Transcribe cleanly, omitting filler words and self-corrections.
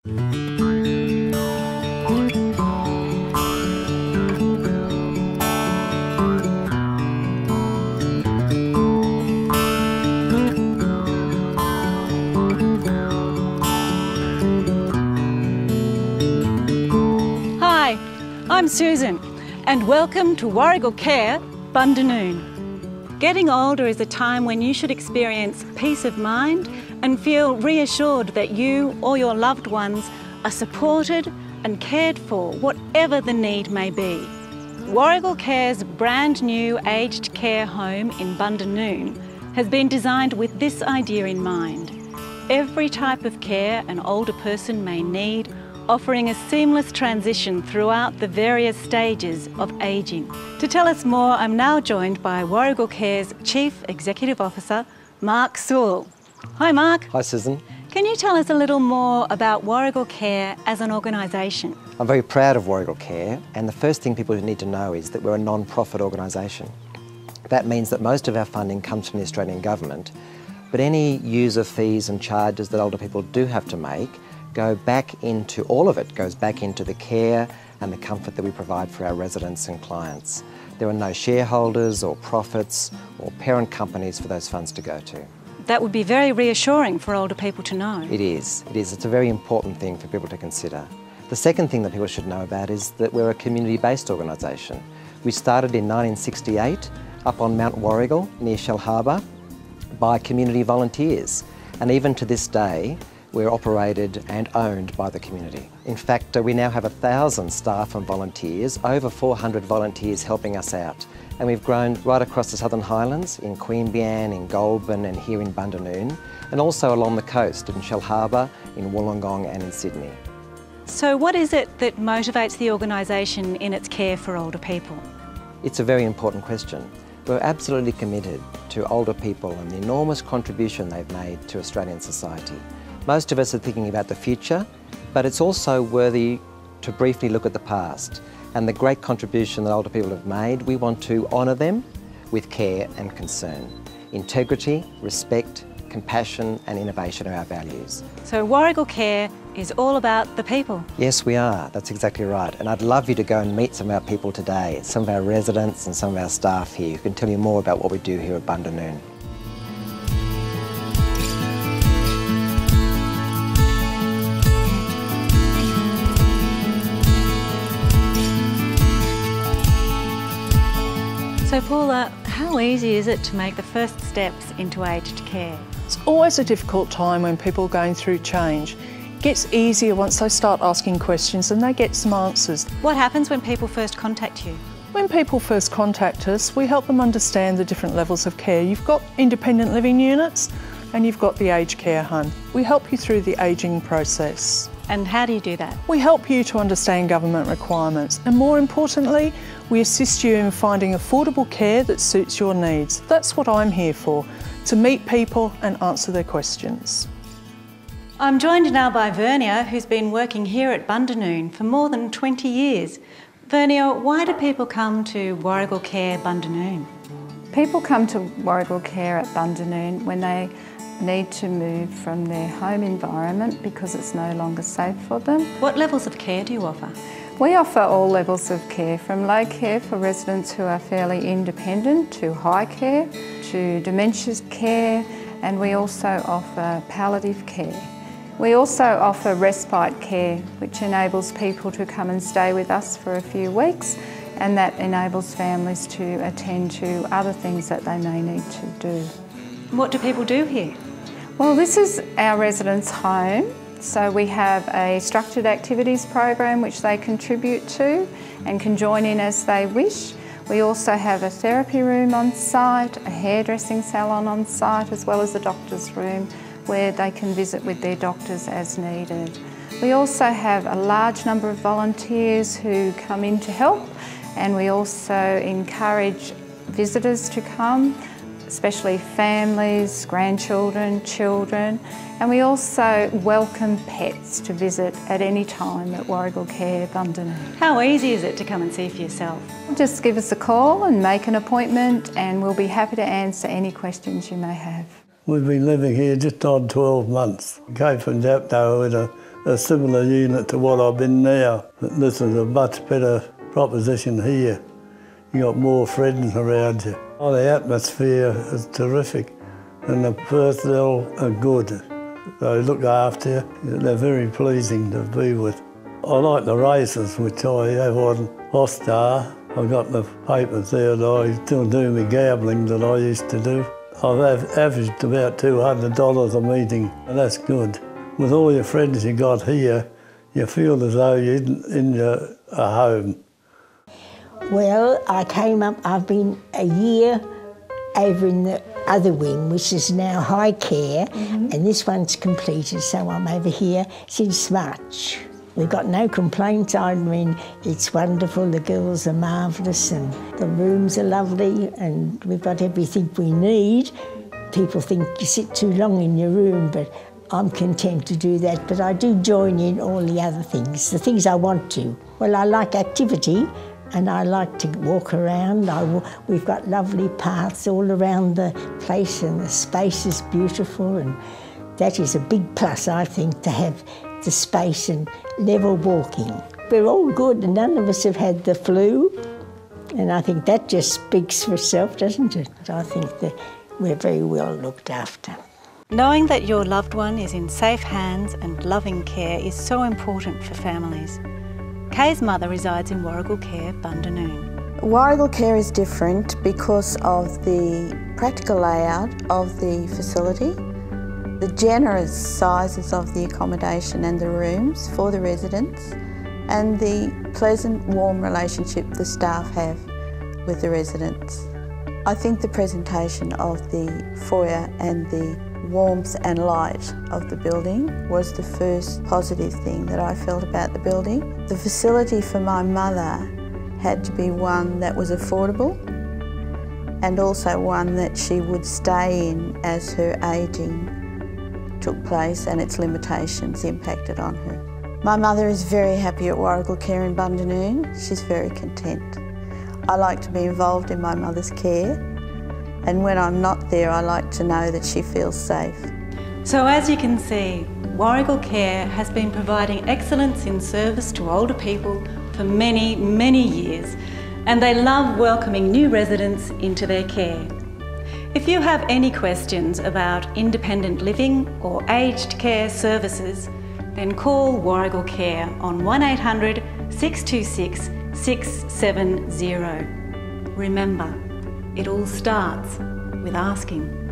Hi, I'm Susan, and welcome to Warrigal Care Bundanoon. Getting older is a time when you should experience peace of mind and feel reassured that you or your loved ones are supported and cared for, whatever the need may be. Warrigal Care's brand new aged care home in Bundanoon has been designed with this idea in mind. Every type of care an older person may need, offering a seamless transition throughout the various stages of ageing. To tell us more, I'm now joined by Warrigal Care's Chief Executive Officer, Mark Sewell. Hi, Mark. Hi, Susan. Can you tell us a little more about Warrigal Care as an organisation? I'm very proud of Warrigal Care, and the first thing people need to know is that we're a non-profit organisation. That means that most of our funding comes from the Australian Government, but any user fees and charges that older people do have to make all of it goes back into the care and the comfort that we provide for our residents and clients. There are no shareholders or profits or parent companies for those funds to go to. That would be very reassuring for older people to know. It is. It's a very important thing for people to consider. The second thing that people should know about is that we're a community-based organisation. We started in 1968 up on Mount Warrigal near Shellharbour by community volunteers, and even to this day we're operated and owned by the community. In fact, we now have 1,000 staff and volunteers, over 400 volunteers helping us out. And we've grown right across the Southern Highlands, in Queanbeyan, in Goulburn and here in Bundanoon, and also along the coast in Shellharbour, in Wollongong and in Sydney. So what is it that motivates the organisation in its care for older people? It's a very important question. We're absolutely committed to older people and the enormous contribution they've made to Australian society. Most of us are thinking about the future, but it's also worthy to briefly look at the past and the great contribution that older people have made. We want to honour them with care and concern. Integrity, respect, compassion and innovation are our values. So Warrigal Care is all about the people? Yes, we are. That's exactly right. And I'd love you to go and meet some of our people today, some of our residents and some of our staff here who can tell you more about what we do here at Bundanoon. So Paula, how easy is it to make the first steps into aged care? It's always a difficult time when people are going through change. It gets easier once they start asking questions and they get some answers. What happens when people first contact you? When people first contact us, we help them understand the different levels of care. You've got independent living units and you've got the aged care home. We help you through the ageing process. And how do you do that? We help you to understand government requirements and more importantly, we assist you in finding affordable care that suits your needs. That's what I'm here for, to meet people and answer their questions. I'm joined now by Vernia, who's been working here at Bundanoon for more than 20 years. Vernia, why do people come to Warrigal Care Bundanoon? People come to Warrigal Care at Bundanoon when they need to move from their home environment because it's no longer safe for them. What levels of care do you offer? We offer all levels of care, from low care for residents who are fairly independent to high care, to dementia care, and we also offer palliative care. We also offer respite care, which enables people to come and stay with us for a few weeks, and that enables families to attend to other things that they may need to do. What do people do here? Well, this is our residents' home. So we have a structured activities program which they contribute to and can join in as they wish. We also have a therapy room on site, a hairdressing salon on site, as well as a doctor's room where they can visit with their doctors as needed. We also have a large number of volunteers who come in to help, and we also encourage visitors to come, especially families, grandchildren, children, and we also welcome pets to visit at any time at Warrigal Care Bundanoon. How easy is it to come and see for yourself? Just give us a call and make an appointment and we'll be happy to answer any questions you may have. We've been living here just on 12 months. Came from Dapto in a a similar unit to what I've been now. This is a much better proposition here. You got more friends around you. Oh, the atmosphere is terrific and the personnel are good. They look after you. They're very pleasing to be with. I like the races, which I have on Hostar. I've got the papers there that I still do my gambling that I used to do. I've averaged about $200 a meeting, and that's good. With all your friends you got here, you feel as though you're in a home. Well, I came up, I've been a year over in the other wing, which is now high care, and this one's completed, so I'm over here since March. We've got no complaints. I mean, it's wonderful, the girls are marvellous and the rooms are lovely and we've got everything we need. People think you sit too long in your room, but I'm content to do that, but I do join in all the other things, the things I want to. Well, I like activity and I like to walk around. We've got lovely paths all around the place and the space is beautiful, and that is a big plus, I think, to have the space and level walking. We're all good and none of us have had the flu, and I think that just speaks for itself, doesn't it? I think that we're very well looked after. Knowing that your loved one is in safe hands and loving care is so important for families. Kay's mother resides in Warrigal Care Bundanoon. Warrigal Care is different because of the practical layout of the facility, the generous sizes of the accommodation and the rooms for the residents, and the pleasant, warm relationship the staff have with the residents. I think the presentation of the foyer and the warmth and light of the building was the first positive thing that I felt about the building. The facility for my mother had to be one that was affordable and also one that she would stay in as her ageing took place and its limitations impacted on her. My mother is very happy at Warrigal Care in Bundanoon. She's very content. I like to be involved in my mother's care, and when I'm not there, I like to know that she feels safe. So as you can see, Warrigal Care has been providing excellence in service to older people for many, many years, and they love welcoming new residents into their care. If you have any questions about independent living or aged care services, then call Warrigal Care on 1800 626 670. Remember, it all starts with asking.